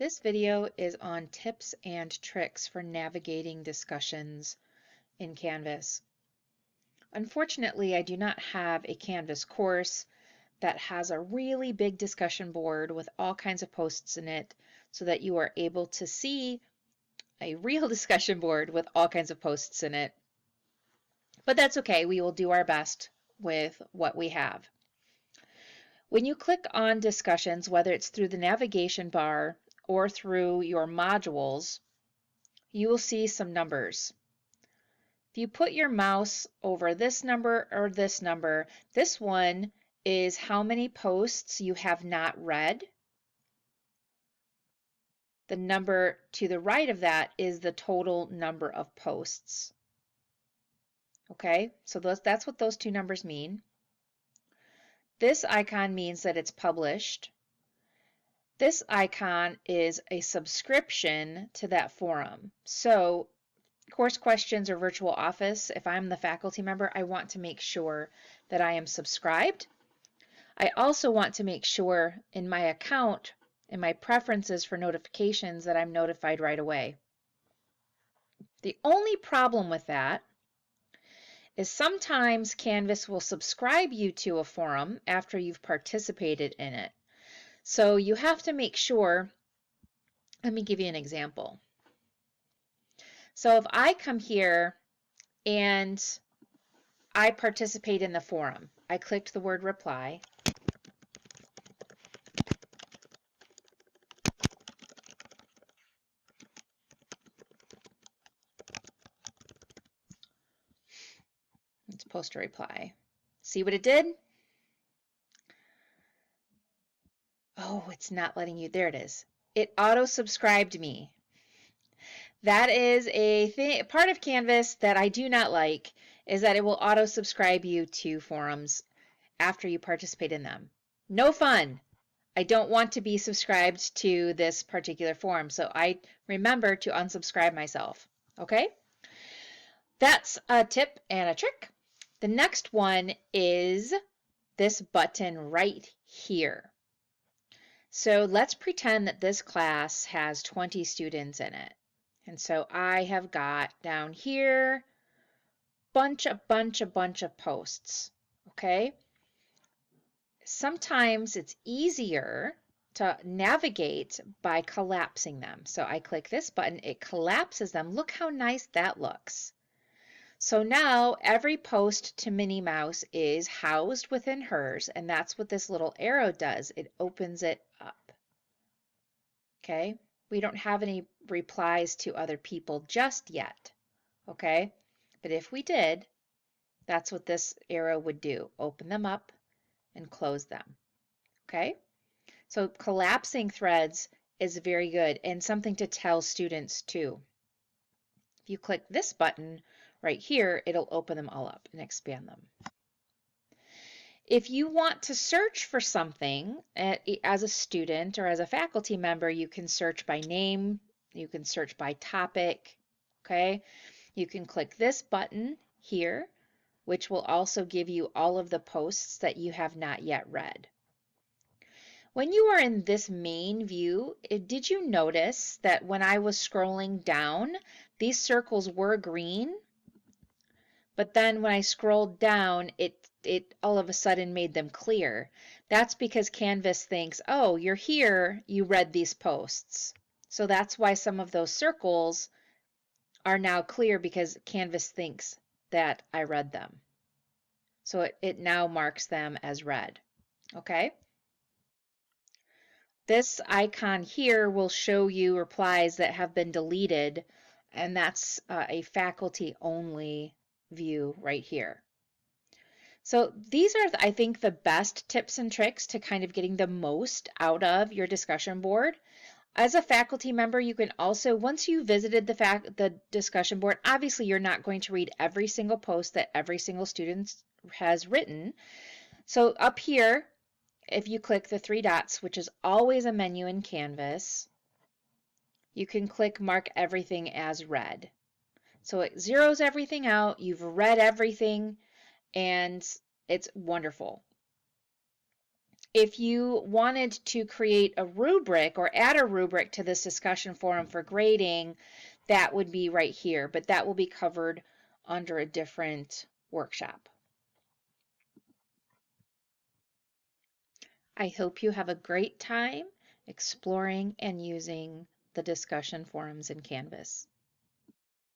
This video is on tips and tricks for navigating discussions in Canvas. Unfortunately, I do not have a Canvas course that has a really big discussion board with all kinds of posts in it so that you are able to see a real discussion board with all kinds of posts in it. But that's okay, we will do our best with what we have. When you click on discussions, whether it's through the navigation bar or through your modules, you will see some numbers. If you put your mouse over this number or this one is how many posts you have not read. The number to the right of that is the total number of posts. Okay, so that's what those two numbers mean. This icon means that it's published. This icon is a subscription to that forum. So course questions or virtual office, if I'm the faculty member, I want to make sure that I am subscribed. I also want to make sure in my account, in my preferences for notifications, that I'm notified right away. The only problem with that is sometimes Canvas will subscribe you to a forum after you've participated in it. So you have to make sure. Let me give you an example. So if I come here and I participate in the forum, I clicked the word reply. Let's post a reply. See what it did? Oh, it's not letting you. There it is. It auto-subscribed me. That is a part of Canvas that I do not like, is that it will auto-subscribe you to forums after you participate in them. No fun. I don't want to be subscribed to this particular forum, so I remember to unsubscribe myself. Okay? That's a tip and a trick. The next one is this button right here. So let's pretend that this class has 20 students in it. And so I have got down here bunch of posts, okay? Sometimes it's easier to navigate by collapsing them. So I click this button, it collapses them. Look how nice that looks. So now every post to Minnie Mouse is housed within hers, and that's what this little arrow does. It opens it up. Okay? We don't have any replies to other people just yet. Okay? But if we did, that's what this arrow would do. Open them up and close them. Okay? So collapsing threads is very good and something to tell students too. If you click this button right here, it'll open them all up and expand them. If you want to search for something as a student or as a faculty member, you can search by name, you can search by topic, okay? You can click this button here, which will also give you all of the posts that you have not yet read. When you are in this main view, did you notice that when I was scrolling down, these circles were green? But then when I scrolled down, it all of a sudden made them clear. That's because Canvas thinks, oh, you're here, you read these posts. So that's why some of those circles are now clear, because Canvas thinks that I read them. So it now marks them as read. Okay? This icon here will show you replies that have been deleted, and that's a faculty-only view right here. So these are, I think, the best tips and tricks to kind of getting the most out of your discussion board. As a faculty member, you can also, once you visited the discussion board, obviously you're not going to read every single post that every single student has written. So up here, if you click the three dots, which is always a menu in Canvas, you can click Mark Everything as Read. So it zeroes everything out, you've read everything, and it's wonderful. If you wanted to create a rubric or add a rubric to this discussion forum for grading, that would be right here, but that will be covered under a different workshop. I hope you have a great time exploring and using the discussion forums in Canvas.